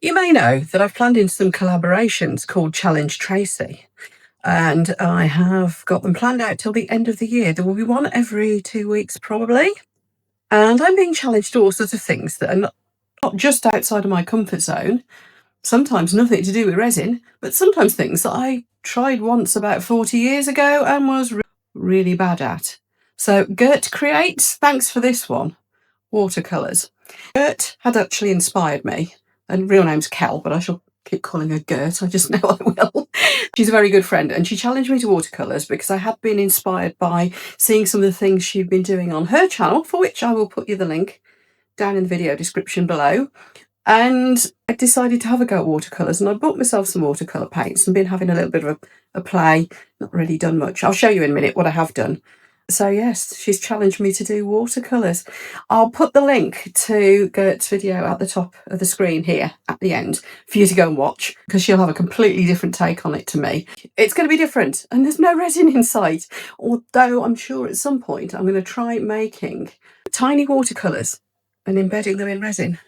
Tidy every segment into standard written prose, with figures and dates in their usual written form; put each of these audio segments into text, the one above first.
You may know that I've planned in some collaborations called Challenge Tracey, and I have got them planned out till the end of the year. There will be one every 2 weeks probably, and I'm being challenged to all sorts of things that are not just outside of my comfort zone, sometimes nothing to do with resin, but sometimes things that I tried once about 40 years ago and was really bad at. So Gert Creates, thanks for this one, watercolours. Gert had actually inspired me, and real name's Kel, but I shall keep calling her Gert, I just know I will. She's a very good friend, and she challenged me to watercolours because I had been inspired by seeing some of the things she'd been doing on her channel, for which I will put you the link down in the video description below. And I decided to have a go at watercolours, and I bought myself some watercolour paints and been having a little bit of a play, not really done much. I'll show you in a minute what I have done. So yes, she's challenged me to do watercolours. I'll put the link to Gert's video at the top of the screen here at the end for you to go and watch, because she'll have a completely different take on it to me. It's going to be different, and there's no resin in sight, although I'm sure at some point I'm going to try making tiny watercolours and embedding them in resin.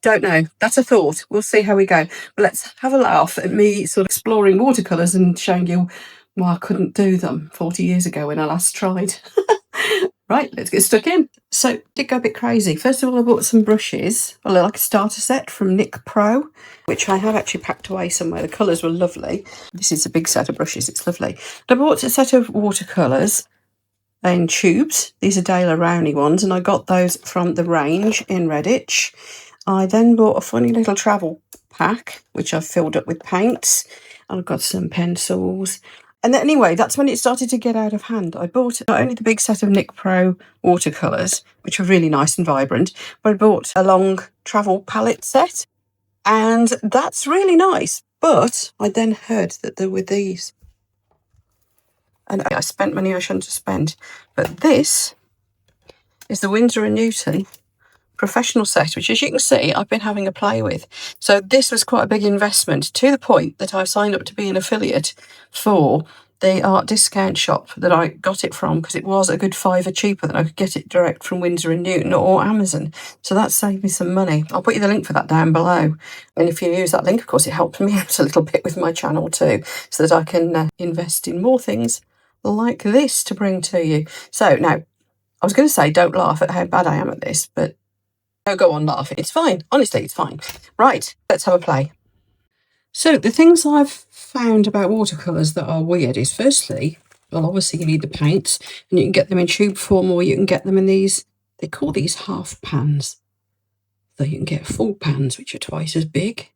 Don't know. That's a thought. We'll see how we go. But let's have a laugh at me sort of exploring watercolours and showing you why I couldn't do them 40 years ago when I last tried. Right, let's get stuck in. So, did go a bit crazy. First of all, I bought some brushes, like a starter set from NYX Pro, which I have actually packed away somewhere. The colours were lovely. This is a big set of brushes. It's lovely. I bought a set of watercolours in tubes. These are Daler Rowney ones, and I got those from the range in Redditch. I then bought a funny little travel pack, which I've filled up with paints. I've got some pencils. And then anyway, that's when it started to get out of hand. I bought not only the big set of NYX Pro watercolours, which are really nice and vibrant, but I bought a long travel palette set. And that's really nice. But I then heard that there were these. And I spent money I shouldn't have spent. But this is the Winsor & Newton professional set, which, as you can see, I've been having a play with. So this was quite a big investment, to the point that I've signed up to be an affiliate for the art discount shop that I got it from, because it was a good £5 cheaper than I could get it direct from Winsor & Newton or Amazon. So that saved me some money. I'll put you the link for that down below. And if you use that link, of course, it helps me out a little bit with my channel too, so that I can invest in more things like this to bring to you. So now, I was going to say don't laugh at how bad I am at this, but go on, laugh. It's fine. Honestly, it's fine. Right, let's have a play. So the things I've found about watercolours that are weird is, firstly, well, obviously you need the paints, and you can get them in tube form, or you can get them in these, they call these half pans. So you can get full pans, which are twice as big.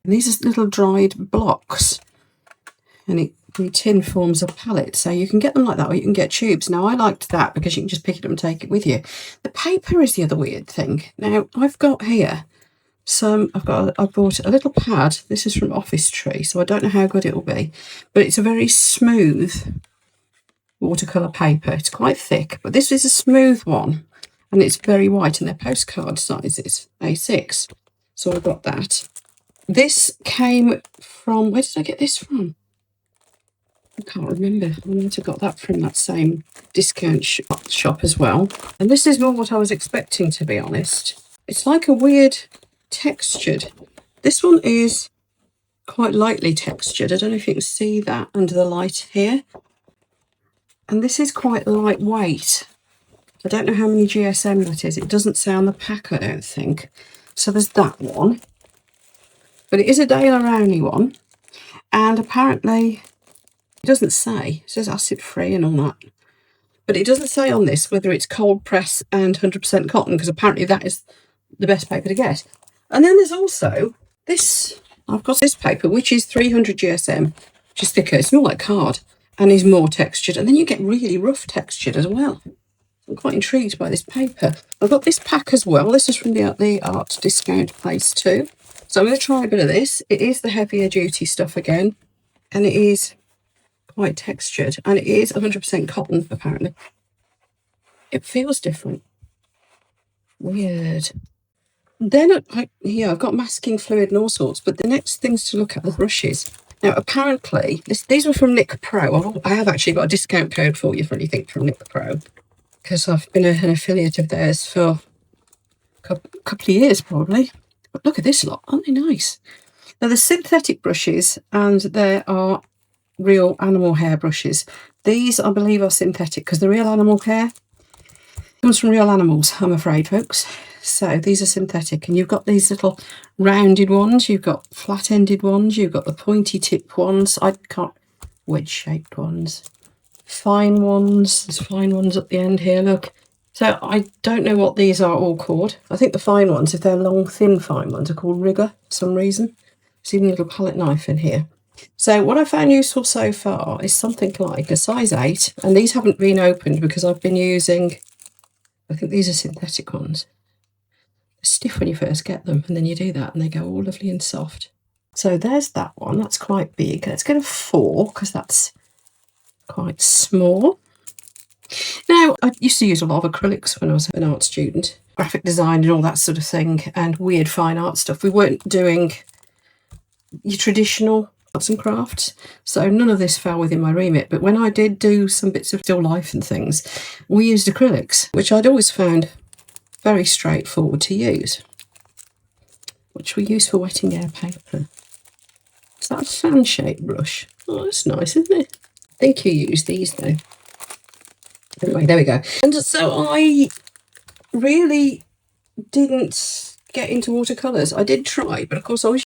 And these are little dried blocks. And the tin forms a palette, so you can get them like that, or you can get tubes. Now, I liked that because you can just pick it up and take it with you. The paper is the other weird thing. Now, I've got here I bought a little pad. This is from Office Tree, so I don't know how good it will be, but it's a very smooth watercolour paper. It's quite thick, but this is a smooth one, and it's very white, and they're postcard sizes, A6. So I got that. This came from, where did I get this from? I can't remember. I might have got that from that same discount shop as well. And this is more what I was expecting, to be honest. It's like a weird textured. This one is quite lightly textured. I don't know if you can see that under the light here. And this is quite lightweight. I don't know how many GSM that is. It doesn't say on the pack, I don't think. So there's that one. But it is a Daler Rowney one. And apparently, it doesn't say. It says acid free and all that. But it doesn't say on this whether it's cold press and 100% cotton, because apparently that is the best paper to get. And then there's also this. I've got this paper, which is 300 GSM, which is thicker. It's more like card and is more textured. And then you get really rough textured as well. I'm quite intrigued by this paper. I've got this pack as well. This is from the art discount place too. So I'm going to try a bit of this. It is the heavier duty stuff again. And it is quite textured, and it is 100% cotton apparently. It feels different. Weird. Then I've got masking fluid and all sorts, but the next things to look at are the brushes. Now apparently these were from NYX Pro. I have actually got a discount code for you for anything from NYX Pro, because I've been an affiliate of theirs for a couple of years probably. But look at this lot, aren't they nice? Now, there's synthetic brushes and there are real animal hair brushes. These, I believe, are synthetic because the real animal hair comes from real animals, I'm afraid, folks. So these are synthetic, and you've got these little rounded ones, you've got flat-ended ones, you've got the pointy-tipped ones, I can't, wedge-shaped ones, fine ones, there's fine ones at the end here, look. So I don't know what these are all called. I think the fine ones, if they're long, thin, fine ones, are called rigger for some reason. There's even a little palette knife in here. So what I found useful so far is something like a size 8, and these haven't been opened because I've been using, I think these are synthetic ones. They're stiff when you first get them, and then you do that and they go all lovely and soft. So there's that one, that's quite big. Let's get a 4 because that's quite small. Now, I used to use a lot of acrylics when I was an art student, graphic design and all that sort of thing, and weird fine art stuff. We weren't doing your traditional arts and crafts, so none of this fell within my remit. But when I did do some bits of still life and things, we used acrylics, which I'd always found very straightforward to use, which we use for wetting our paper. Is that a fan-shaped brush? Oh, that's nice, isn't it? I think you use these though. Anyway, there we go. And so I really didn't get into watercolours. I did try, but of course I was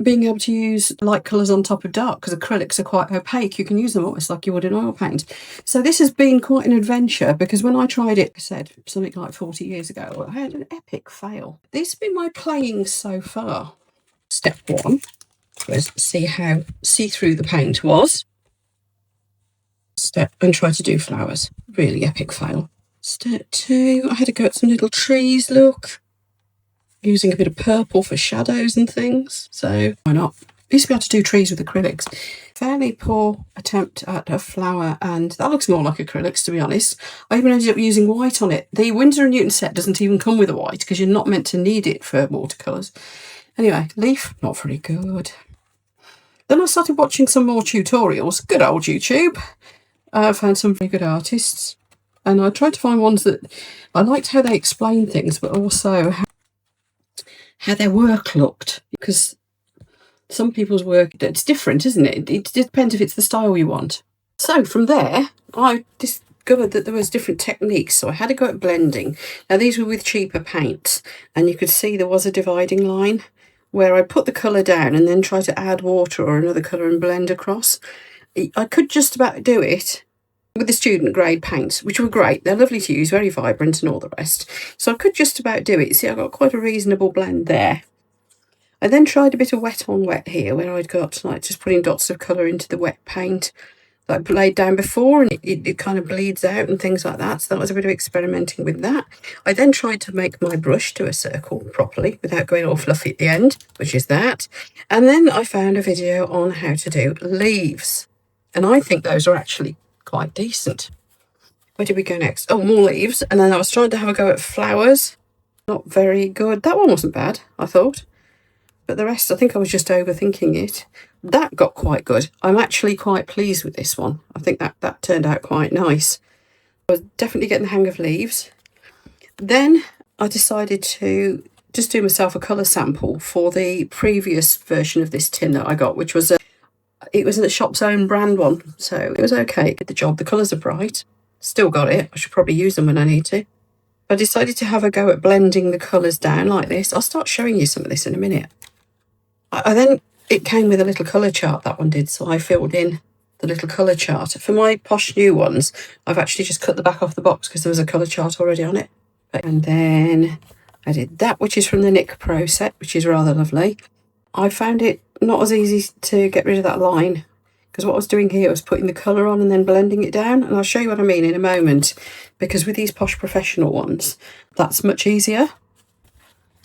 being able to use light colours on top of dark, because acrylics are quite opaque. You can use them almost like you would in oil paint. So this has been quite an adventure, because when I tried it, I said something like 40 years ago, I had an epic fail. This has been my playing so far. Step 1 was see how see-through the paint was. Step, and try to do flowers. Really epic fail. Step 2, I had to go at some little trees, look. Using a bit of purple for shadows and things. So why not? I used to be able to do trees with acrylics. Fairly poor attempt at a flower, and that looks more like acrylics, to be honest. I even ended up using white on it. The Winsor & Newton set doesn't even come with a white because you're not meant to need it for watercolours. Anyway, leaf, not very good. Then I started watching some more tutorials. Good old YouTube. I found some very good artists, and I tried to find ones that I liked how they explained things, but also how their work looked, because some people's work, it's different, isn't it? It depends if it's the style you want. So from there, I discovered that there was different techniques, so I had to go at blending. Now these were with cheaper paints, and you could see there was a dividing line where I put the colour down and then try to add water or another colour and blend across. I could just about do it with the student grade paints, which were great. They're lovely to use, very vibrant and all the rest. So I could just about do it. See, I got quite a reasonable blend there. I then tried a bit of wet on wet here, where I'd got like just putting dots of colour into the wet paint that I laid down before, and it kind of bleeds out and things like that. So that was a bit of experimenting with that. I then tried to make my brush do a circle properly without going all fluffy at the end, which is that. And then I found a video on how to do leaves. And I think those are actually quite decent. Where did we go next? Oh, more leaves. And then I was trying to have a go at flowers. Not very good. That one wasn't bad, I thought. But the rest, I think I was just overthinking it. That got quite good. I'm actually quite pleased with this one. I think that turned out quite nice. I was definitely getting the hang of leaves. Then I decided to just do myself a colour sample for the previous version of this tin that I got, which was it was the shop's own brand one, so it was okay. It did the job. The colours are bright. Still got it. I should probably use them when I need to. I decided to have a go at blending the colours down like this. I'll start showing you some of this in a minute. I then, it came with a little colour chart, that one did, so I filled in the little colour chart. For my posh new ones, I've actually just cut the back off the box because there was a colour chart already on it. And then I did that, which is from the Nick Pro set, which is rather lovely. I found it not as easy to get rid of that line, because what I was doing here was putting the colour on and then blending it down, and I'll show you what I mean in a moment, because with these posh professional ones that's much easier.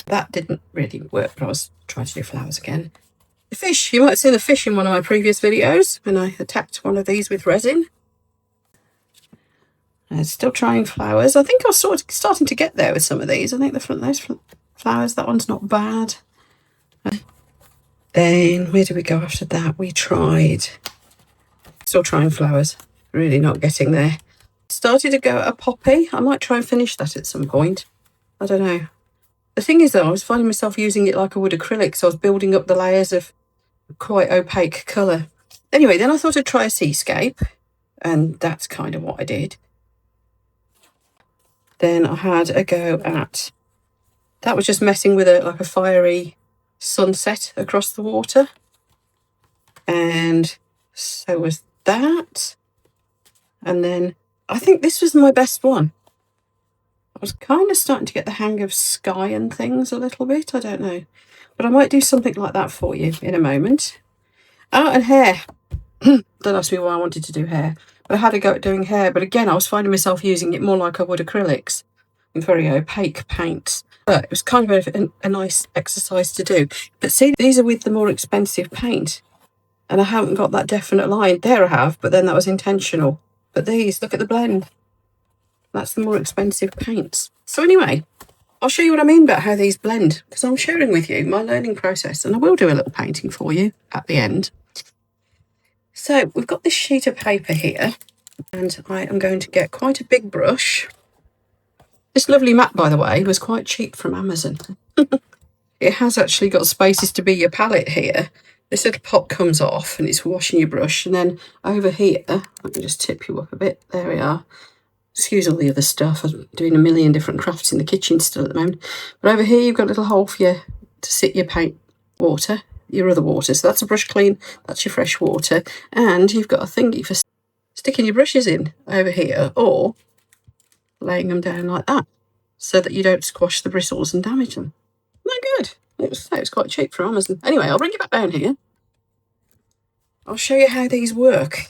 That didn't really work, but I was trying to do flowers again. The fish, you might have seen the fish in one of my previous videos when I attacked one of these with resin. Still trying flowers. I think I was sort of starting to get there with some of these. I think those flowers, that one's not bad. Then where did we go after that? We tried, still trying flowers, really not getting there. Started to go at a poppy. I might try and finish that at some point. I don't know. The thing is though, I was finding myself using it like I would acrylic, so I was building up the layers of quite opaque colour. Anyway, then I thought I'd try a seascape, and that's kind of what I did. Then I had a go at, that was just messing with like a fiery sunset across the water. And so was that. And then I think this was my best one. I was kind of starting to get the hang of sky and things a little bit, I don't know. But I might do something like that for you in a moment. Oh, and hair. Don't ask me why I wanted to do hair. But I had a go at doing hair. But again, I was finding myself using it more like I would acrylics, with very opaque paints. But it was kind of a nice exercise to do. But see, these are with the more expensive paint. And I haven't got that definite line. There I have, but then that was intentional. But these, look at the blend. That's the more expensive paints. So anyway, I'll show you what I mean about how these blend, because I'm sharing with you my learning process, and I will do a little painting for you at the end. So we've got this sheet of paper here, and I am going to get quite a big brush. This lovely mat, by the way, was quite cheap from Amazon. It has actually got spaces to be your palette here. This little pot comes off and it's washing your brush, and then over here, let me just tip you up a bit, there we are. Excuse all the other stuff, I'm doing a million different crafts in the kitchen still at the moment. But over here you've got a little hole for you to sit your paint water, your other water. So that's a brush clean, that's your fresh water. And you've got a thingy for sticking your brushes in over here, or laying them down like that, so that you don't squash the bristles and damage them. Isn't that good? It was quite cheap from Amazon. Anyway, I'll bring you back down here. I'll show you how these work.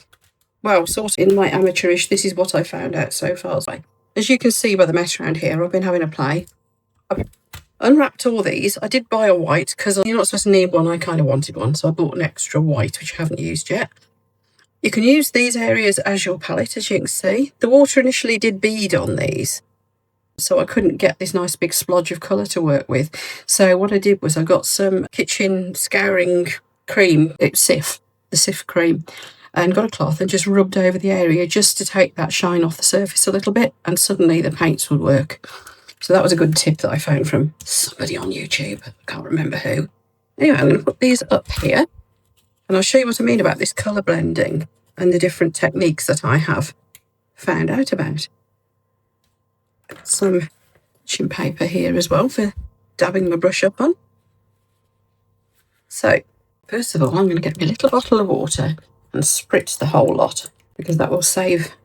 Well, sort of in my amateurish, this is what I found out so far. As you can see by the mess around here, I've been having a play. I've unwrapped all these. I did buy a white, because you're not supposed to need one. I kind of wanted one, so I bought an extra white, which I haven't used yet. You can use these areas as your palette, as you can see. The water initially did bead on these, so I couldn't get this nice big splodge of colour to work with. So what I did was I got some kitchen scouring cream, it's Cif, the Cif cream, and got a cloth and just rubbed over the area just to take that shine off the surface a little bit, and suddenly the paints would work. So that was a good tip that I found from somebody on YouTube. I can't remember who. Anyway, I'm going to put these up here, and I'll show you what I mean about this colour blending and the different techniques that I have found out about. Got some kitchen paper here as well for dabbing my brush up on. So, first of all, I'm going to get my little bottle of water and spritz the whole lot, because that will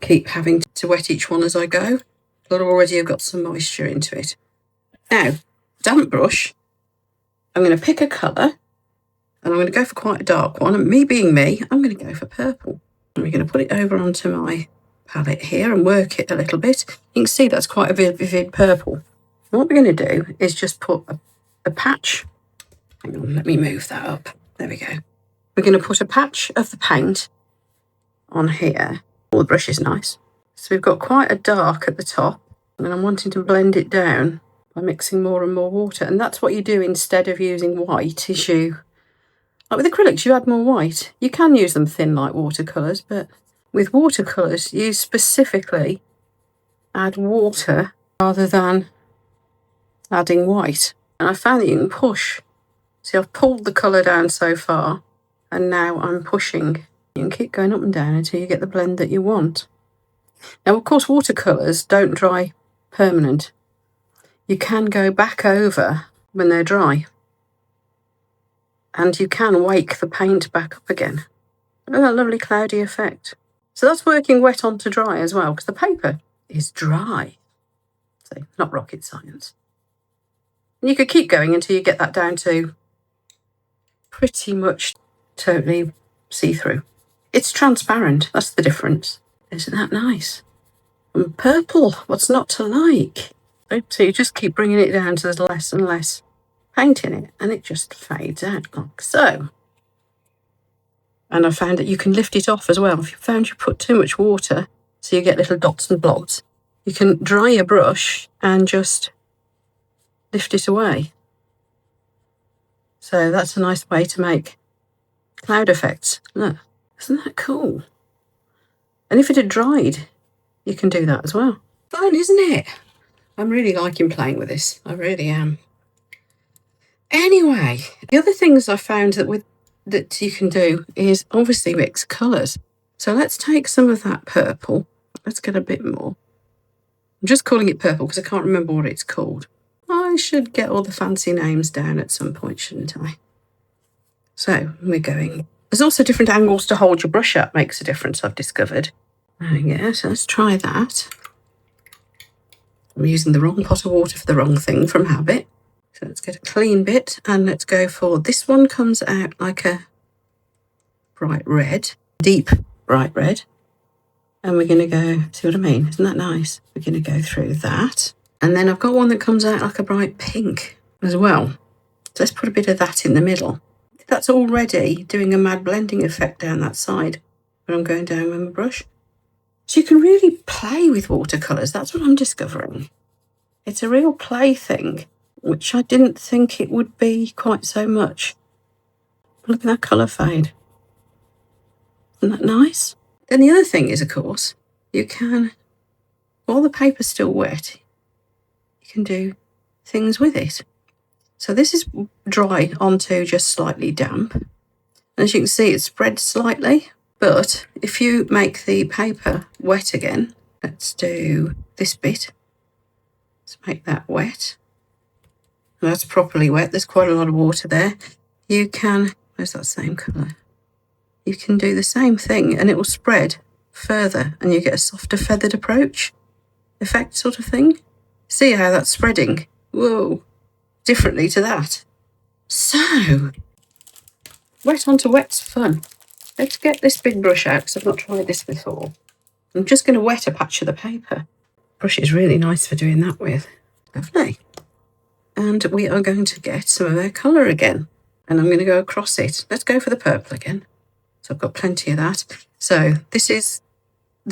keep having to wet each one as I go. But already I've got some moisture into it. Now, damp brush, I'm going to pick a colour, and I'm going to go for quite a dark one. And me being me, I'm going to go for purple. And we're going to put it over onto my palette here and work it a little bit. You can see that's quite a vivid purple. And what we're going to do is just put a patch. Hang on, let me move that up. There we go. We're going to put a patch of the paint on here. Oh, the brush is nice. So we've got quite a dark at the top, and I'm wanting to blend it down by mixing more and more water. And that's what you do instead of using white, is you, like with acrylics, you add more white. You can use them thin like watercolours, but with watercolours, you specifically add water rather than adding white. And I found that you can push. See, I've pulled the colour down so far, and now I'm pushing. You can keep going up and down until you get the blend that you want. Now, of course, watercolours don't dry permanent. You can go back over when they're dry, and you can wake the paint back up again. Look at that lovely cloudy effect. So that's working wet onto dry as well, because the paper is dry. So, not rocket science. And you could keep going until you get that down to pretty much totally see-through. It's transparent, that's the difference. Isn't that nice? And purple, what's not to like? So you just keep bringing it down to there's less and less paint in it, and it just fades out like so. And I found that you can lift it off as well. If you found you put too much water, so you get little dots and blobs, you can dry your brush and just lift it away. So that's a nice way to make cloud effects. Look, isn't that cool? And if it had dried, you can do that as well. Fun, isn't it? I'm really liking playing with this. I really am. Anyway, the other things I found that you can do is obviously mix colours. So let's take some of that purple. Let's get a bit more. I'm just calling it purple because I can't remember what it's called. I should get all the fancy names down at some point, shouldn't I? So we're going. There's also different angles to hold your brush up, makes a difference, I've discovered. Yeah, so let's try that. I'm using the wrong pot of water for the wrong thing from habit. So let's get a clean bit and let's go for this one. Comes out like a bright red, deep bright red. And we're going to go, see what I mean? Isn't that nice? We're going to go through that. And then I've got one that comes out like a bright pink as well. So let's put a bit of that in the middle. That's already doing a mad blending effect down that side when I'm going down with my brush. So you can really play with watercolours. That's what I'm discovering. It's a real play thing, which I didn't think it would be quite so much. Look at that colour fade. Isn't that nice? Then the other thing is, of course, you can, while the paper's still wet, you can do things with it. So this is dry onto just slightly damp. And as you can see, it spreads slightly. But if you make the paper wet again, let's do this bit. Let's make that wet. And that's properly wet. There's quite a lot of water there. You can, where's that same colour? You can do the same thing and it will spread further and you get a softer feathered approach effect sort of thing. See how that's spreading? Whoa, differently to that. So, wet onto wet's fun. Let's get this big brush out because I've not tried this before. I'm just going to wet a patch of the paper. Brush is really nice for doing that with. Lovely. And we are going to get some of our colour again. And I'm going to go across it. Let's go for the purple again. So I've got plenty of that. So there's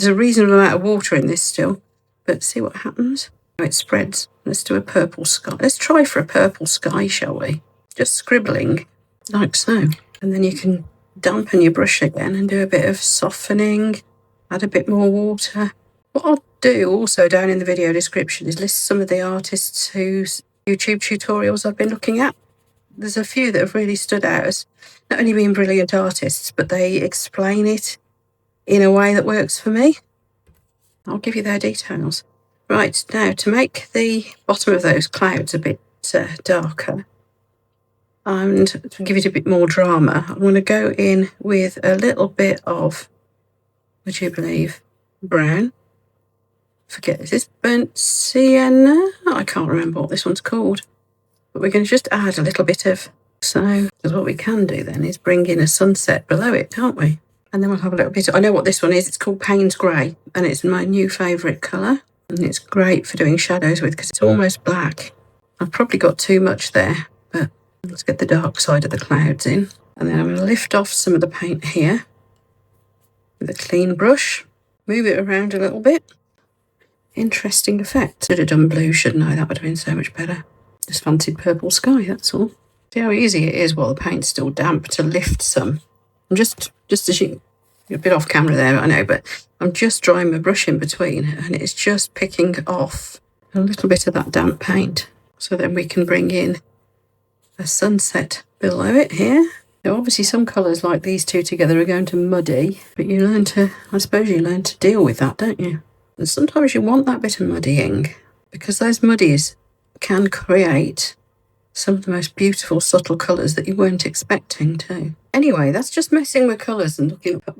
a reasonable amount of water in this still, but see what happens. Oh, it spreads. Let's do a purple sky. Let's try for a purple sky, shall we? Just scribbling like so. And then you can dampen your brush again and do a bit of softening, add a bit more water. What I'll do also down in the video description is list some of the artists whose YouTube tutorials I've been looking at. There's a few that have really stood out as not only being brilliant artists, but they explain it in a way that works for me. I'll give you their details. Right, now to make the bottom of those clouds a bit darker and to give it a bit more drama, I'm going to go in with a little bit of, would you believe, brown. Forget, is this burnt sienna? I can't remember what this one's called. But we're going to just add a little bit of, so, because what we can do then is bring in a sunset below it, can't we? And then we'll have a little bit, I know what this one is, it's called Payne's Grey, and it's my new favourite colour. And it's great for doing shadows with because it's almost black. I've probably got too much there, but let's get the dark side of the clouds in. And then I'm going to lift off some of the paint here with a clean brush, move it around a little bit. Interesting effect. Should have done blue, shouldn't I? That would have been so much better. Just fancied purple sky, that's all. See how easy it is while the paint's still damp to lift some. I'm just as you, a bit off camera there, I know, but I'm just drying my brush in between and it's just picking off a little bit of that damp paint. So then we can bring in a sunset below it here. Now obviously some colours like these two together are going to muddy, but you learn to, I suppose you learn to deal with that, don't you? And sometimes you want that bit of muddying because those muddies can create some of the most beautiful subtle colours that you weren't expecting to. Anyway, that's just messing with colours and looking at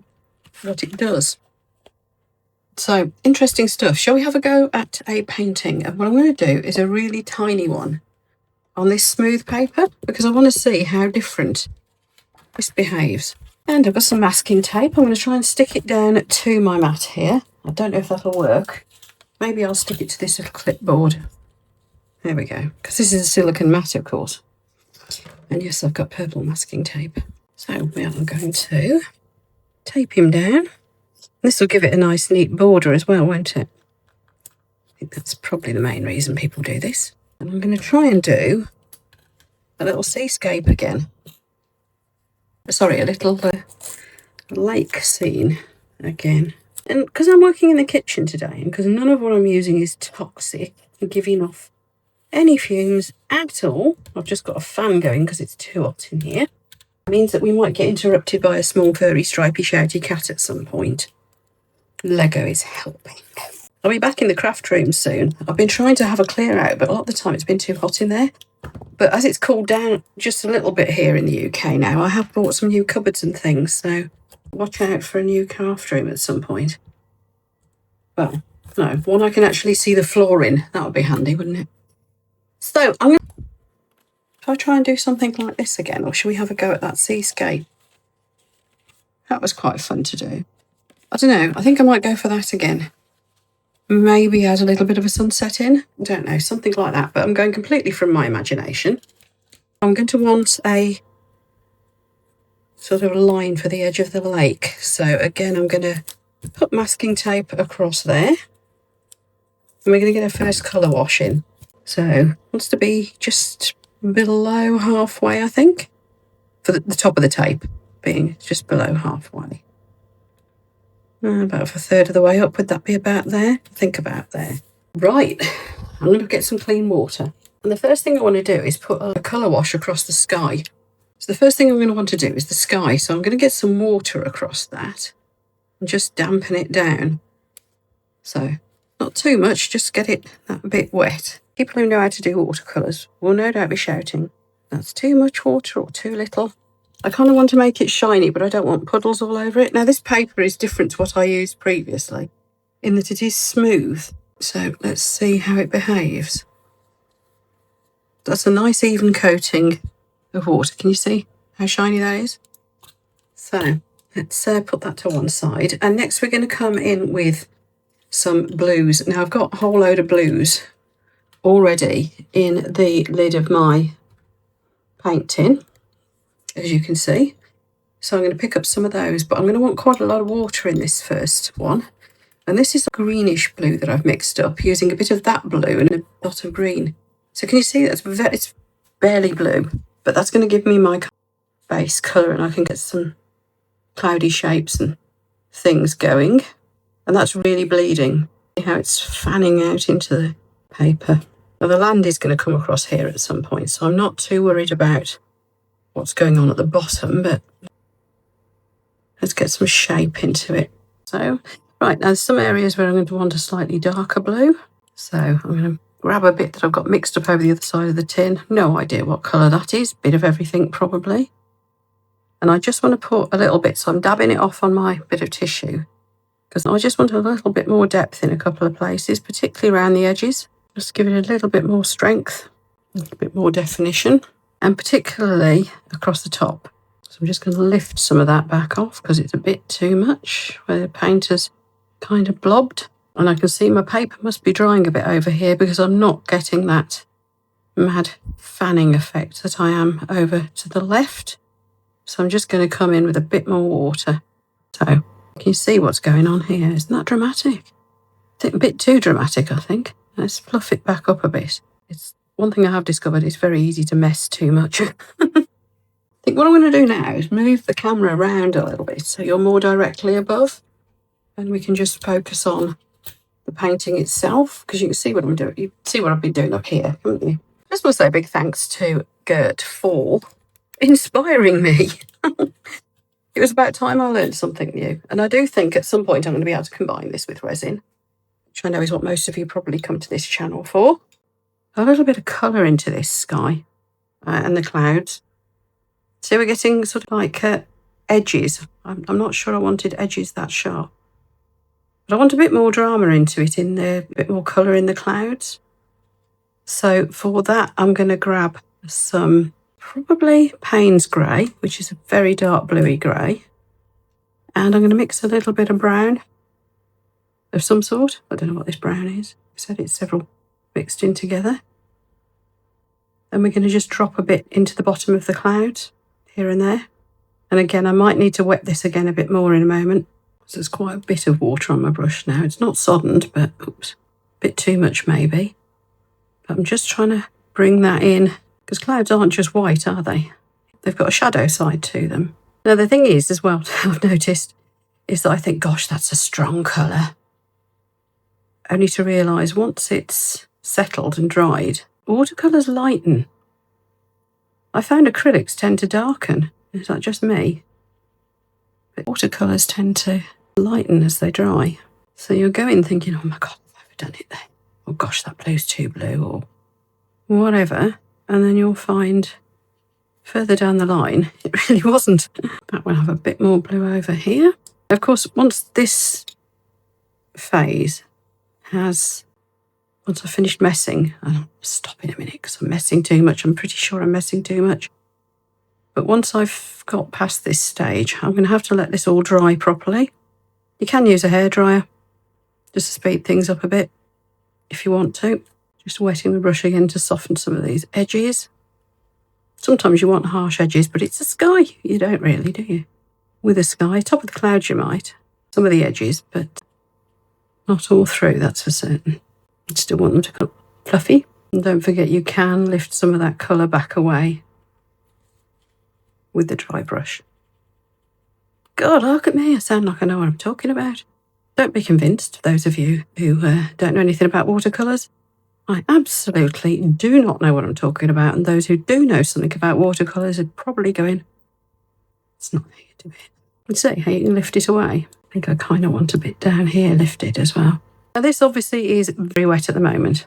what it does. So, interesting stuff. Shall we have a go at a painting? And what I'm going to do is a really tiny one on this smooth paper because I want to see how different this behaves. And I've got some masking tape. I'm going to try and stick it down to my mat here. I don't know if that'll work. Maybe I'll stick it to this little clipboard. There we go. Because this is a silicone mat, of course. And yes, I've got purple masking tape. So we are going to tape him down. This will give it a nice neat border as well, won't it? I think that's probably the main reason people do this. And I'm going to try and do a little seascape again. Sorry, a little lake scene again. And because I'm working in the kitchen today and because none of what I'm using is toxic and giving off any fumes at all, I've just got a fan going because it's too hot in here. It means that we might get interrupted by a small furry stripy shouty cat at some point. Lego is helping. I'll be back in the craft room soon. I've been trying to have a clear out, but a lot of the time it's been too hot in there. But as it's cooled down just a little bit here in the UK now, I have bought some new cupboards and things, so watch out for a new craft room at some point. Well, no, one I can actually see the floor in. That would be handy, wouldn't it? So, should I try and do something like this again, or should we have a go at that seascape? That was quite fun to do. I don't know, I think I might go for that again. Maybe add a little bit of a sunset in. I don't know, something like that. But I'm going completely from my imagination. I'm going to want a sort of line for the edge of the lake. So again, I'm going to put masking tape across there. And we're going to get a first colour wash in. So it wants to be just below halfway, I think. For the top of the tape being just below halfway. About a third of the way up, would that be about there? I think about there. Right, I'm going to get some clean water. And the first thing I want to do is put a colour wash across the sky. So the first thing I'm going to want to do is the sky. So I'm going to get some water across that and just dampen it down. So not too much, just get it that bit wet. People who know how to do watercolours will no doubt be shouting, that's too much water or too little. I kind of want to make it shiny, but I don't want puddles all over it. Now, this paper is different to what I used previously, in that it is smooth. So let's see how it behaves. That's a nice even coating of water. Can you see how shiny that is? So let's put that to one side. And next we're going to come in with some blues. Now, I've got a whole load of blues already in the lid of my paint tin, as you can see. So I'm going to pick up some of those, but I'm going to want quite a lot of water in this first one. And this is a greenish blue that I've mixed up using a bit of that blue and a dot of green. So can you see that's it's barely blue, but that's going to give me my base colour and I can get some cloudy shapes and things going. And that's really bleeding. See how it's fanning out into the paper. Now the land is going to come across here at some point, so I'm not too worried about what's going on at the bottom, but let's get some shape into it. So, right, now there's some areas where I'm going to want a slightly darker blue. So I'm going to grab a bit that I've got mixed up over the other side of the tin. No idea what colour that is. Bit of everything probably. And I just want to put a little bit, so I'm dabbing it off on my bit of tissue because I just want a little bit more depth in a couple of places, particularly around the edges. Just give it a little bit more strength, a little bit more definition. And particularly across the top. So I'm just going to lift some of that back off because it's a bit too much where the paint has kind of blobbed. And I can see my paper must be drying a bit over here because I'm not getting that mad fanning effect that I am over to the left. So I'm just going to come in with a bit more water. So can you see what's going on here? Isn't that dramatic? A bit too dramatic, I think. Let's fluff it back up a bit. It's one thing I have discovered, it's very easy to mess too much. I think what I'm going to do now is move the camera around a little bit so you're more directly above and we can just focus on the painting itself because you can see what I'm doing. You see what I've been doing up here, haven't you? Just want to say a big thanks to Gert for inspiring me. It was about time I learned something new. And I do think at some point I'm going to be able to combine this with resin, which I know is what most of you probably come to this channel for. A little bit of colour into this sky and the clouds. So we're getting sort of like edges. I'm not sure I wanted edges that sharp. But I want a bit more drama into it, in there, a bit more colour in the clouds. So for that, I'm going to grab some probably Payne's grey, which is a very dark bluey grey. And I'm going to mix a little bit of brown of some sort. I don't know what this brown is. I said it's several mixed in together. And we're going to just drop a bit into the bottom of the clouds here and there. And again, I might need to wet this again a bit more in a moment. So there's quite a bit of water on my brush now. It's not soddened, but oops, a bit too much maybe. But I'm just trying to bring that in because clouds aren't just white, are they? They've got a shadow side to them. Now, the thing is as well, I've noticed, is that I think, gosh, that's a strong colour. Only to realise once it's settled and dried, watercolours lighten. I found acrylics tend to darken. Is that just me? But watercolours tend to lighten as they dry. So you'll go in thinking, oh my God, I've overdone it there. Oh gosh, that blue's too blue, or whatever. And then you'll find further down the line, it really wasn't. But we'll have a bit more blue over here. Of course, once this phase has, once I've finished messing, and I'll stop in a minute because I'm messing too much. I'm pretty sure I'm messing too much. But once I've got past this stage, I'm going to have to let this all dry properly. You can use a hairdryer just to speed things up a bit if you want to. Just wetting the brush again to soften some of these edges. Sometimes you want harsh edges, but it's a sky. You don't really, do you? With a sky, top of the clouds you might. Some of the edges, but not all through, that's for certain. You still want them to come fluffy. And don't forget you can lift some of that colour back away with the dry brush. God, look at me. I sound like I know what I'm talking about. Don't be convinced, those of you who don't know anything about watercolours. I absolutely do not know what I'm talking about, and those who do know something about watercolours are probably going, it's not there to be. And see how you can lift it away. I think I kind of want a bit down here lifted as well. Now this obviously is very wet at the moment,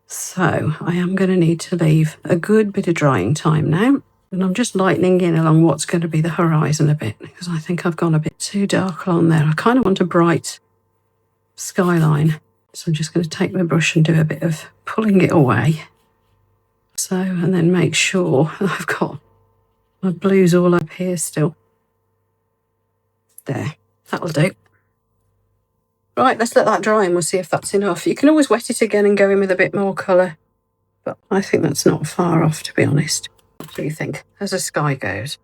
so I am going to need to leave a good bit of drying time now. And I'm just lightening in along what's going to be the horizon a bit, because I think I've gone a bit too dark along there. I kind of want a bright skyline. So I'm just going to take my brush and do a bit of pulling it away. So, and then make sure I've got my blues all up here still. There, that'll do. Right, let's let that dry and we'll see if that's enough. You can always wet it again and go in with a bit more colour, but I think that's not far off, to be honest. What do you think, as the sky goes?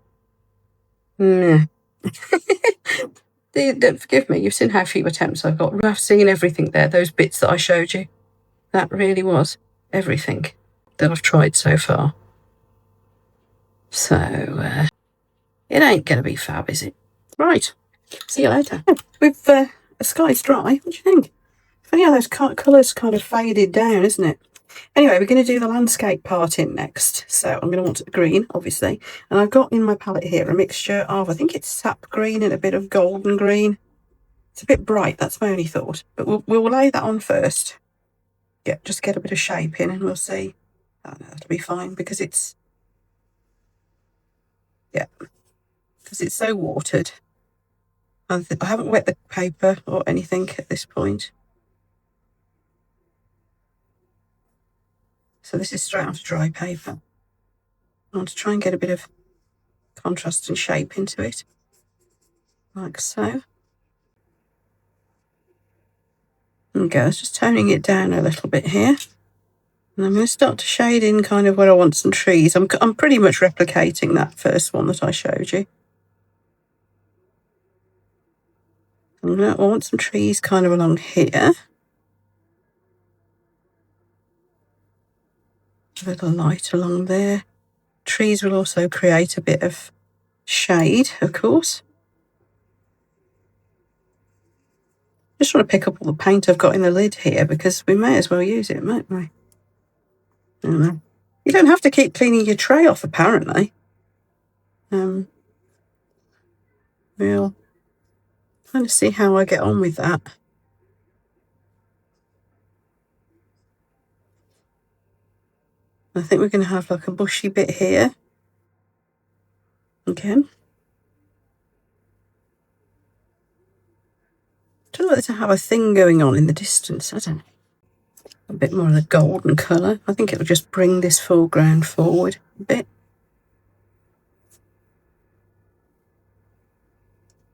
Meh. Forgive me, you've seen how few attempts I've got. I've seen everything there, those bits that I showed you. That really was everything that I've tried so far. So, it ain't going to be fab, is it? Right, see you later. With the sky's dry, what do you think? Funny how those colours kind of faded down, isn't it? Anyway, we're going to do the landscape part in next. So I'm going to want green, obviously. And I've got in my palette here a mixture of, I think it's sap green and a bit of golden green. It's a bit bright, that's my only thought. But we'll lay that on first. Just get a bit of shape in and we'll see. Oh, no, that'll be fine because it's, because it's so watered. I haven't wet the paper or anything at this point. So this is straight onto dry paper. I want to try and get a bit of contrast and shape into it, like so. There we go, it's just toning it down a little bit here. And I'm going to start to shade in kind of where I want some trees. I'm pretty much replicating that first one that I showed you. I want some trees kind of along here. A little light along there. Trees will also create a bit of shade, of course. Just want to pick up all the paint I've got in the lid here because we may as well use it, mightn't we? I don't know. You don't have to keep cleaning your tray off, apparently. We'll kind of see how I get on with that. I think we're going to have like a bushy bit here. Again. I don't know whether to have a thing going on in the distance, I don't know. A bit more of the golden colour. I think it'll just bring this foreground forward a bit.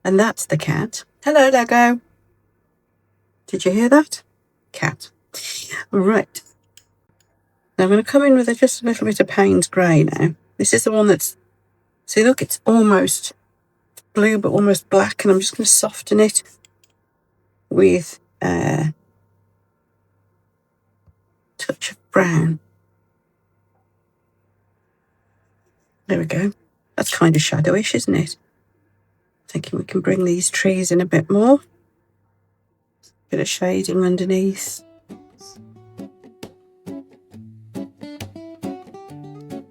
And that's the cat. Hello, Lego. Did you hear that? Cat. Right. Now I'm going to come in with just a little bit of Payne's Grey now. This is the one that's, see, look, it's almost blue but almost black, and I'm just going to soften it with a touch of brown. There we go. That's kind of shadowish, isn't it? Thinking we can bring these trees in a bit more. Bit of shading underneath.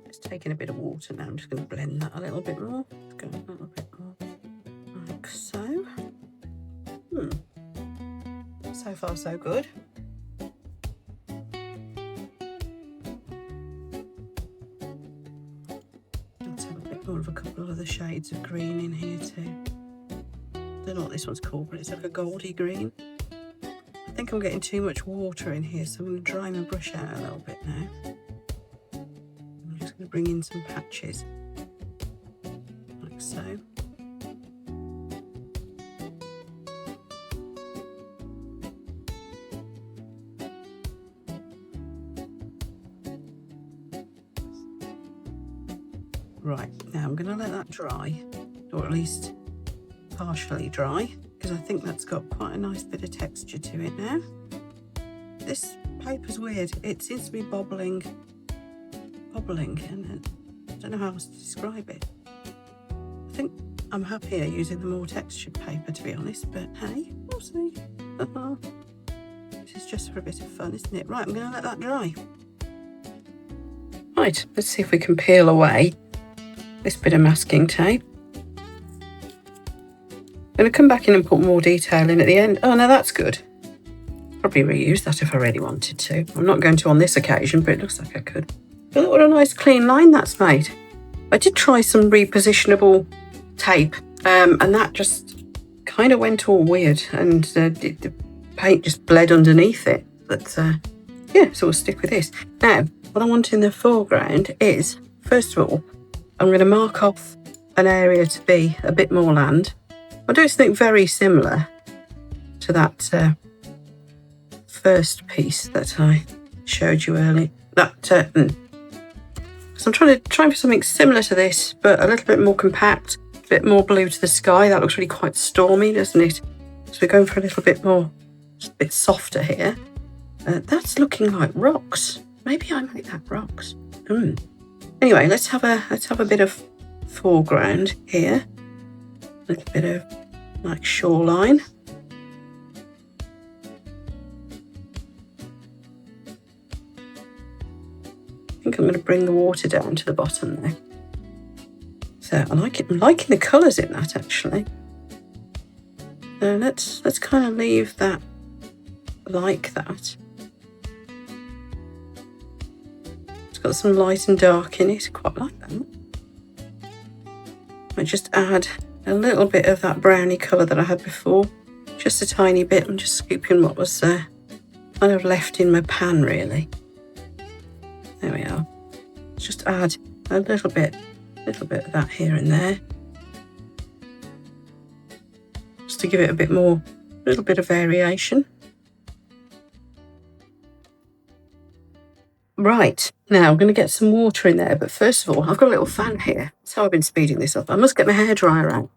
Just taking in a bit of water now. I'm just going to blend that a little bit more. Go a little bit more, like so. So far, so good. Let's have a bit more of a couple of other shades of green in here too. Don't know what this one's called, but it's like a goldy green. I think I'm getting too much water in here, so I'm going to dry my brush out a little bit now. I'm just going to bring in some patches, like so. Right, now I'm going to let that dry, or at least partially dry, because I think that's got quite a nice bit of texture to it now. This paper's weird. It seems to be bobbling, and I don't know how else to describe it. I think I'm happier using the more textured paper, to be honest, but hey, we'll see. This is just for a bit of fun, isn't it? Right, I'm going to let that dry. Right, let's see if we can peel away this bit of masking tape. I'm going to come back in and put more detail in at the end. Oh no, that's good. Probably reuse that if I really wanted to. I'm not going to on this occasion, but it looks like I could. But look what a nice clean line that's made. I did try some repositionable tape, and that just kind of went all weird, and the paint just bled underneath it. But yeah, so we'll stick with this. Now, what I want in the foreground is, first of all, I'm going to mark off an area to be a bit more land. I'll do something very similar to that first piece that I showed you earlier. So I'm trying for something similar to this, but a little bit more compact, a bit more blue to the sky. That looks really quite stormy, doesn't it? So we're going for a little bit more, just a bit softer here. That's looking like rocks. Maybe I make that rocks. Anyway, let's have a bit of foreground here. A little bit of like shoreline. I think I'm going to bring the water down to the bottom there. So I like it. I'm liking the colours in that actually. So let's kind of leave that like that. It's got some light and dark in it. Quite like that. I just add a little bit of that browny colour that I had before. Just a tiny bit. I'm just scooping what was kind of left in my pan really. There we are. Let's just add a little bit of that here and there. Just to give it a little bit of variation. Right, now I'm going to get some water in there, but first of all, I've got a little fan here. That's how I've been speeding this up. I must get my hairdryer out,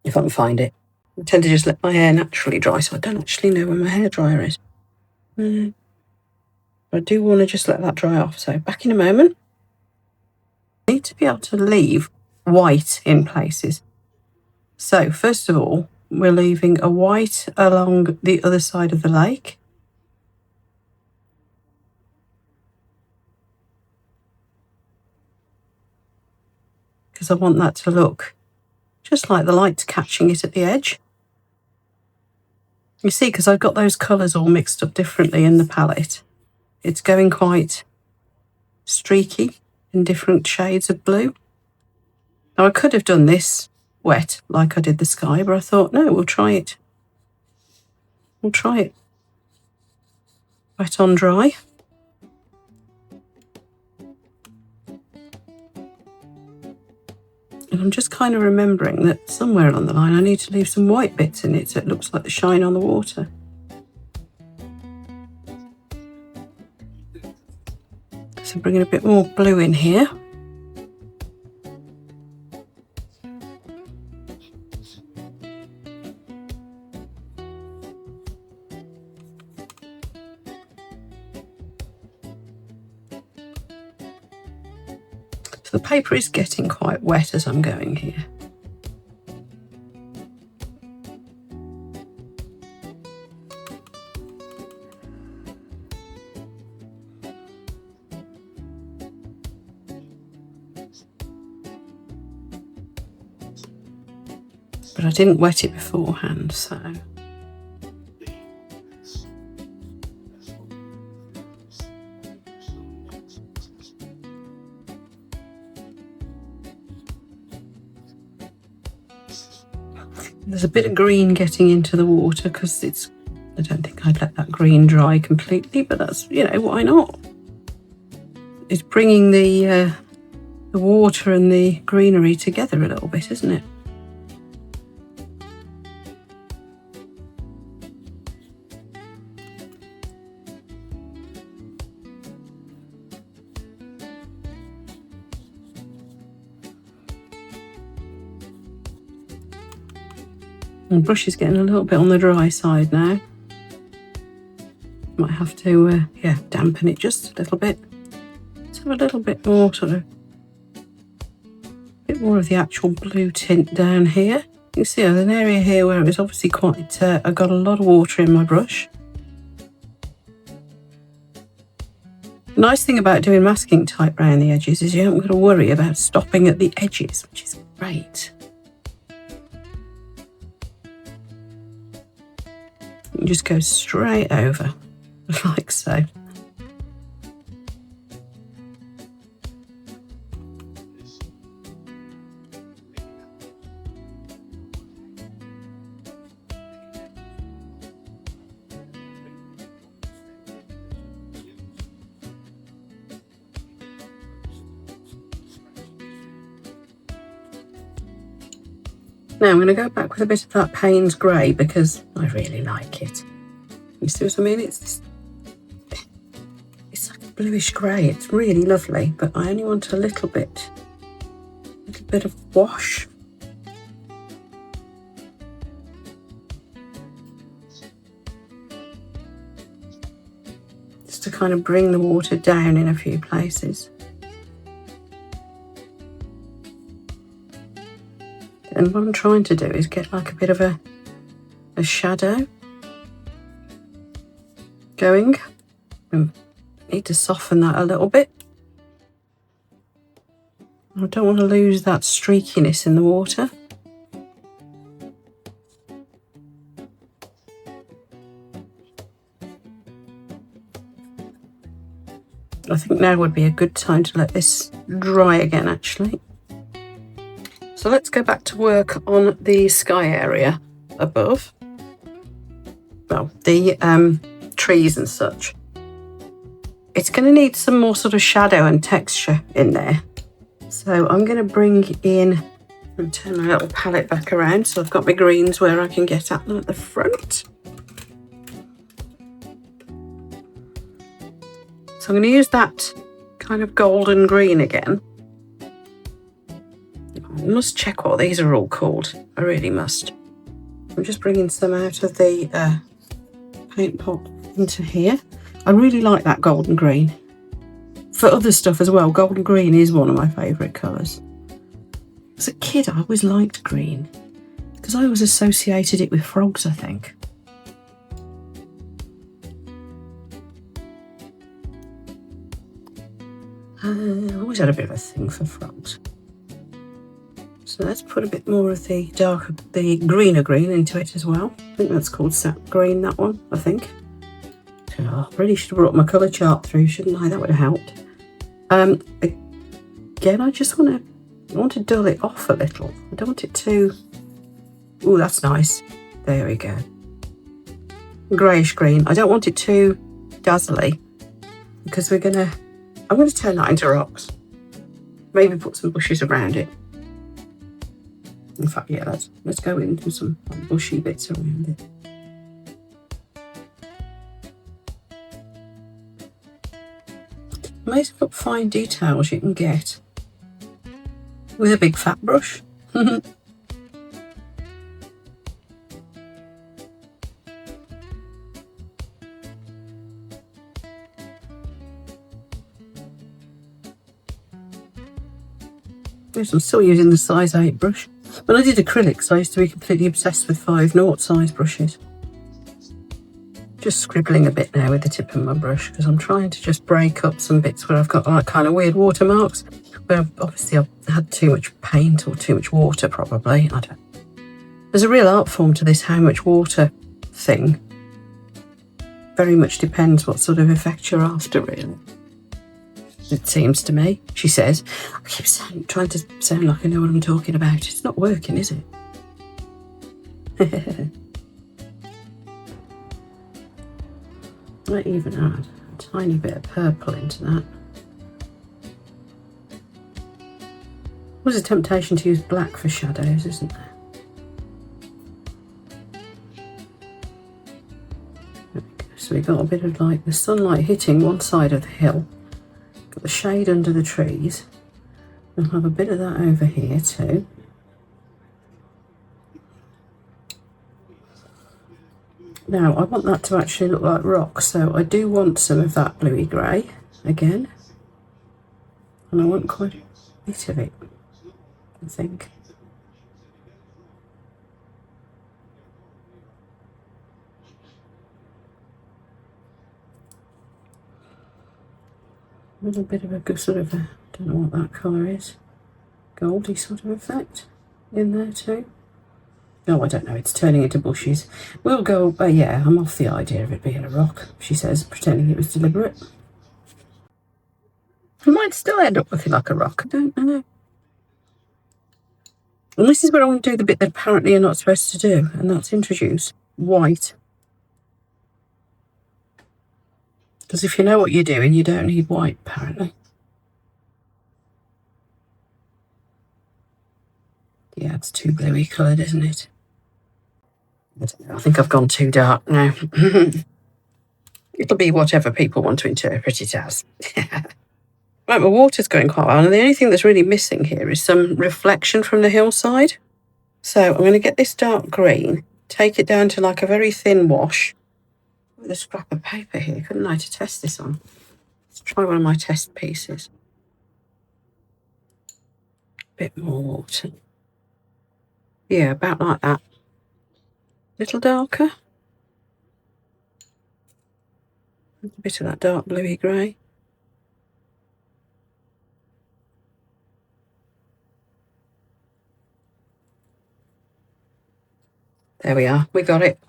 if I can find it. I tend to just let my hair naturally dry, so I don't actually know where my hairdryer is. I do want to just let that dry off, so back in a moment. I need to be able to leave white in places. So first of all, we're leaving a white along the other side of the lake. Because I want that to look just like the light's catching it at the edge. You see, because I've got those colours all mixed up differently in the palette, it's going quite streaky in different shades of blue. Now I could have done this wet like I did the sky, but I thought, no, we'll try it. We'll try it wet on dry. And I'm just kind of remembering that somewhere along the line I need to leave some white bits in it so it looks like the shine on the water. So bringing a bit more blue in here. So the paper is getting quite wet as I'm going here. but I didn't wet it beforehand, so. There's a bit of green getting into the water because I don't think I'd let that green dry completely, but that's, you know, why not? It's bringing the water and the greenery together a little bit, isn't it? The brush is getting a little bit on the dry side now. Might have to, yeah, dampen it just a little bit. Let's have a little bit more bit more of the actual blue tint down here. You can see there's an area here where it was obviously quite, I got a lot of water in my brush. The nice thing about doing masking type around the edges is you haven't got to worry about stopping at the edges, which is great. You can just go straight over, like so. Now I'm going to go back with a bit of that Payne's grey because I really like it. You see what I mean? It's like a bluish grey. It's really lovely, but I only want a little bit of wash. Just to kind of bring the water down in a few places. And what I'm trying to do is get like a bit of a shadow going. I need to soften that a little bit. I don't want to lose that streakiness in the water. I think now would be a good time to let this dry again, actually. So let's go back to work on the sky area above. Well, the trees and such. It's going to need some more sort of shadow and texture in there. So I'm going to bring in and turn my little palette back around so I've got my greens where I can get at them at the front. So I'm going to use that kind of golden green again. I must check what these are all called. I really must. I'm just bringing some out of the paint pot into here. I really like that golden green. For other stuff as well, golden green is one of my favourite colours. As a kid, I always liked green because I always associated it with frogs, I think. I always had a bit of a thing for frogs. So let's put a bit more of the greener green into it as well. I think that's called sap green, that one, I think. Oh, I really should have brought my colour chart through, shouldn't I? That would have helped. Again, I just want to dull it off a little. I don't want it to... Oh, that's nice. There we go. Greyish green. I don't want it too dazzly because I'm going to turn that into rocks. Maybe put some bushes around it. In fact, yeah, let's go into some bushy bits around it. Amazing what fine details you can get with a big fat brush. Yes, I'm still using the size 8 brush. When I did acrylics, I used to be completely obsessed with 5/0 size brushes. Just scribbling a bit now with the tip of my brush because I'm trying to just break up some bits where I've got like kind of weird watermarks, where obviously I've had too much paint or too much water probably. I There's a real art form to this how much water thing. Very much depends what sort of effect you're after, really. It seems to me, she says. I keep trying to sound like I know what I'm talking about. It's not working, is it? Might even add a tiny bit of purple into that. There's a temptation to use black for shadows, isn't there? So we've got a bit of like the sunlight hitting one side of the hill, got the shade under the trees. We'll have a bit of that over here too. Now I want that to actually look like rock, so I do want some of that bluey grey again, and I want quite a bit of it, I think. A little bit of a good sort of a, don't know what that colour is, goldy sort of effect in there too. No, I don't know, it's turning into bushes. We'll go, yeah, I'm off the idea of it being a rock, she says, pretending it was deliberate. It might still end up looking like a rock, I don't know. And this is where I want to do the bit that apparently you're not supposed to do, and that's introduce white. Because if you know what you're doing, you don't need white, apparently. Yeah, it's too bluey coloured, isn't it? I don't know, I think I've gone too dark now. It'll be whatever people want to interpret it as. Right, my water's going quite well, and the only thing that's really missing here is some reflection from the hillside. So I'm going to get this dark green, take it down to like a very thin wash, with a scrap of paper here, couldn't I, to test this on? Let's try one of my test pieces. Bit more water. Yeah, about like that. Little darker. A bit of that dark bluey grey. There we are, we got it.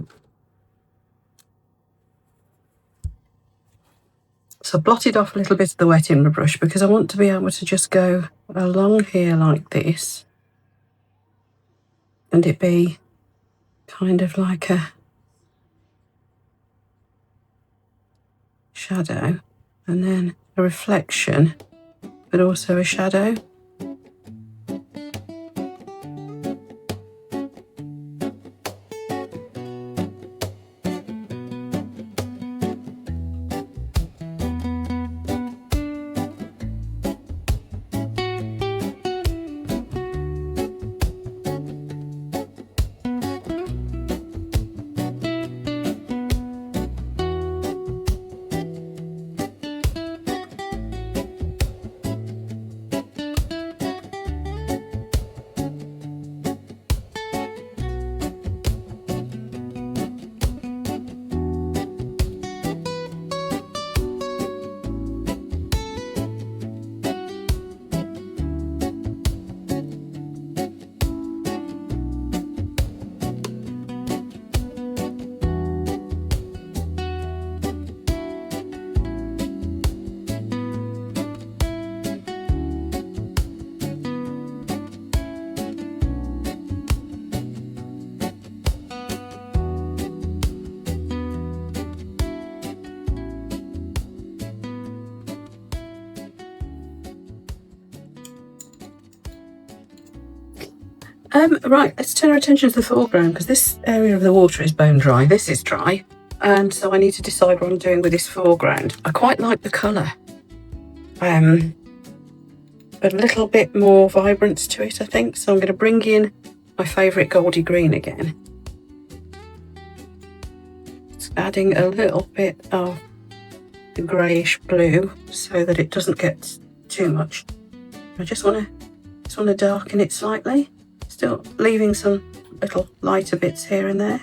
So I blotted off a little bit of the wet in my brush because I want to be able to just go along here like this and it be kind of like a shadow and then a reflection, but also a shadow. Right, let's turn our attention to the foreground because this area of the water is bone dry. This is dry, and so I need to decide what I'm doing with this foreground. I quite like the colour, but a little bit more vibrance to it, I think. So I'm going to bring in my favourite goldy green again. It's adding a little bit of the greyish blue so that it doesn't get too much. I just want to darken it slightly. Still leaving some little lighter bits here and there.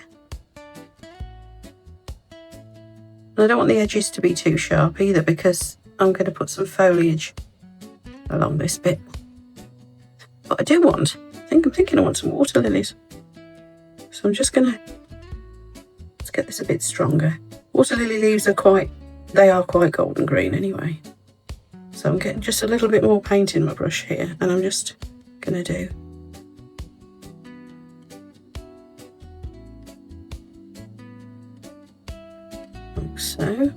And I don't want the edges to be too sharp either because I'm going to put some foliage along this bit. But I do want, I'm thinking I want some water lilies. So I'm just gonna, let's get this a bit stronger. Water lily leaves are quite golden green anyway. So I'm getting just a little bit more paint in my brush here, and I'm just gonna do like so.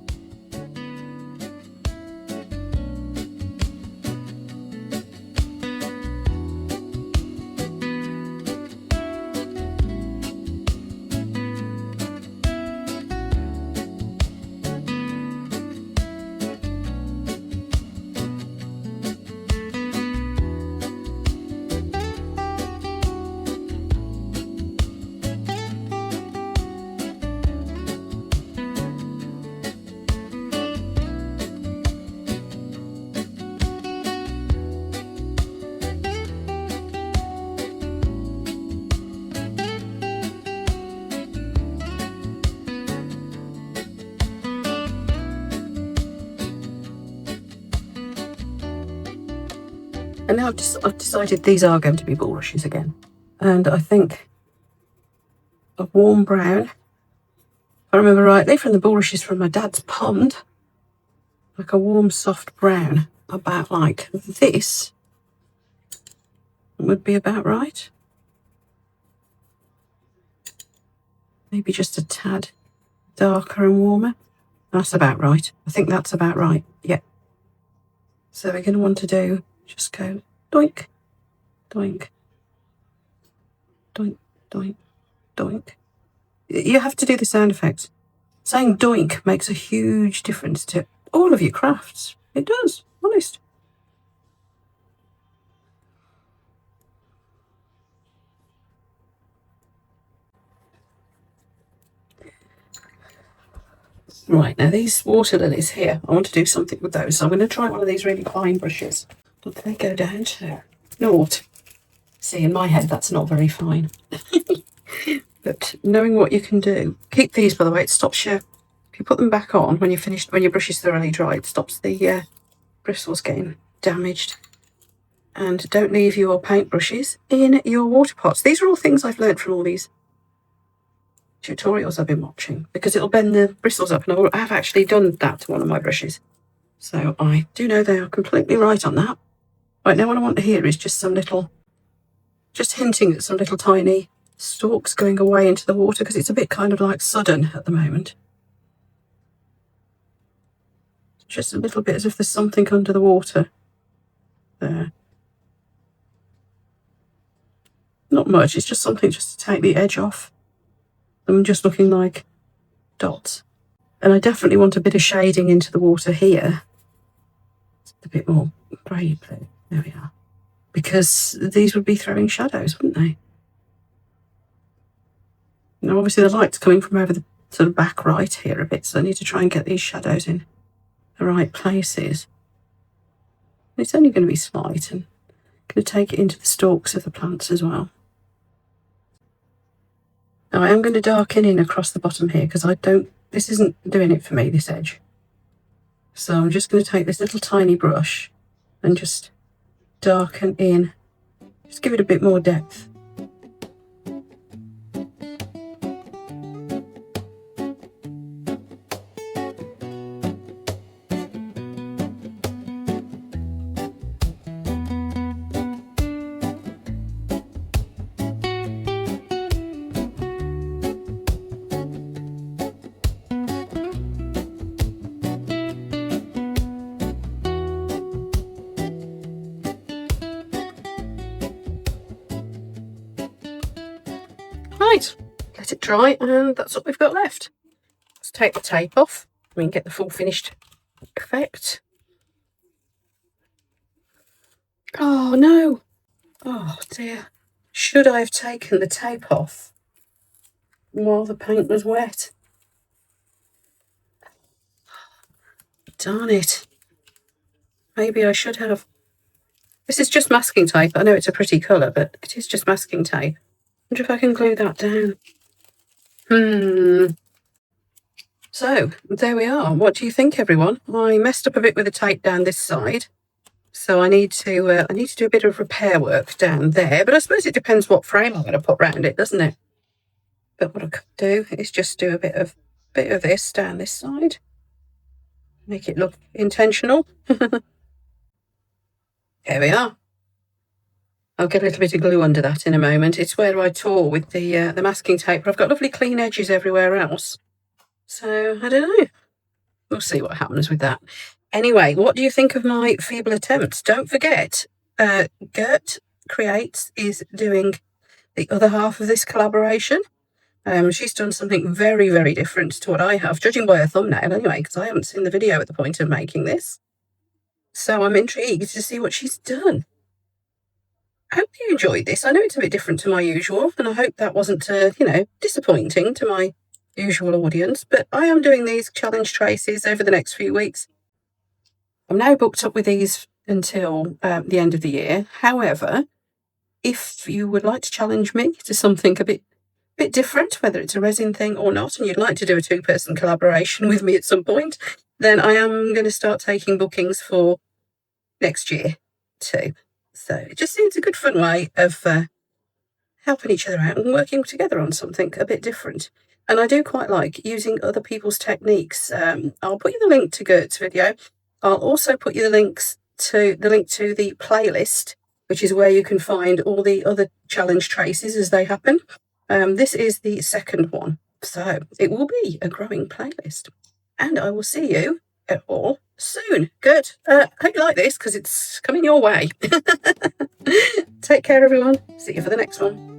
And now I've decided these are going to be bulrushes again. And I think a warm brown, if I remember rightly, from the bulrushes from my dad's pond, like a warm, soft brown, about like this, would be about right. Maybe just a tad darker and warmer. That's about right. I think that's about right. Yeah. So we're going to want to do, just go doink, doink, doink, doink, doink. You have to do the sound effects. Saying doink makes a huge difference to all of your crafts. It does, honest. Right, now these water lilies here, I want to do something with those. So I'm going to try one of these really fine brushes. But they go down to naught. See, in my head, that's not very fine. But knowing what you can do. Keep these, by the way, it stops your, if you put them back on when you're finished, when your brush is thoroughly dry, it stops the bristles getting damaged. And don't leave your paint brushes in your water pots. These are all things I've learned from all these tutorials I've been watching, because it'll bend the bristles up, and I have actually done that to one of my brushes. So I do know they are completely right on that. Right, now what I want to hear is just some little, just hinting at some little tiny stalks going away into the water, because it's a bit kind of like sudden at the moment. Just a little bit as if there's something under the water there. Not much, it's just something just to take the edge off. I'm just looking like dots. And I definitely want a bit of shading into the water here. It's a bit more grey blue. There we are. Because these would be throwing shadows, wouldn't they? Now obviously the light's coming from over the sort of back right here a bit, so I need to try and get these shadows in the right places. It's only going to be slight, and I'm going to take it into the stalks of the plants as well. Now I am going to darken in across the bottom here, because this isn't doing it for me, this edge. So I'm just going to take this little tiny brush and just darken in, just give it a bit more depth. Right, let it dry, and that's what we've got left. Let's take the tape off. We can get the full finished effect. Oh no! Oh dear. Should I have taken the tape off while the paint was wet? Darn it. Maybe I should have. This is just masking tape. I know it's a pretty colour, but it is just masking tape. I wonder if I can glue that down. So, there we are. What do you think, everyone? I messed up a bit with the tape down this side. So I need to do a bit of repair work down there. But I suppose it depends what frame I'm going to put round it, doesn't it? But what I could do is just do a bit of this down this side, make it look intentional. There we are. I'll get a little bit of glue under that in a moment. It's where I tore with the masking tape, but I've got lovely clean edges everywhere else. So I don't know. We'll see what happens with that. Anyway, what do you think of my feeble attempts? Don't forget, Gert Creates is doing the other half of this collaboration. She's done something very, very different to what I have, judging by her thumbnail anyway, because I haven't seen the video at the point of making this. So I'm intrigued to see what she's done. I hope you enjoyed this. I know it's a bit different to my usual, and I hope that wasn't, disappointing to my usual audience, but I am doing these challenge traces over the next few weeks. I'm now booked up with these until the end of the year. However, if you would like to challenge me to something a bit different, whether it's a resin thing or not, and you'd like to do a 2-person collaboration with me at some point, then I am going to start taking bookings for next year too. So it just seems a good fun way of helping each other out and working together on something a bit different. And I do quite like using other people's techniques. I'll put you the link to Gert's video. I'll also put you the link to the playlist, which is where you can find all the other challenge traces as they happen. This is the second one, so it will be a growing playlist. And I will see you all soon. Good. Hope you like this because it's coming your way. Take care, everyone. See you for the next one.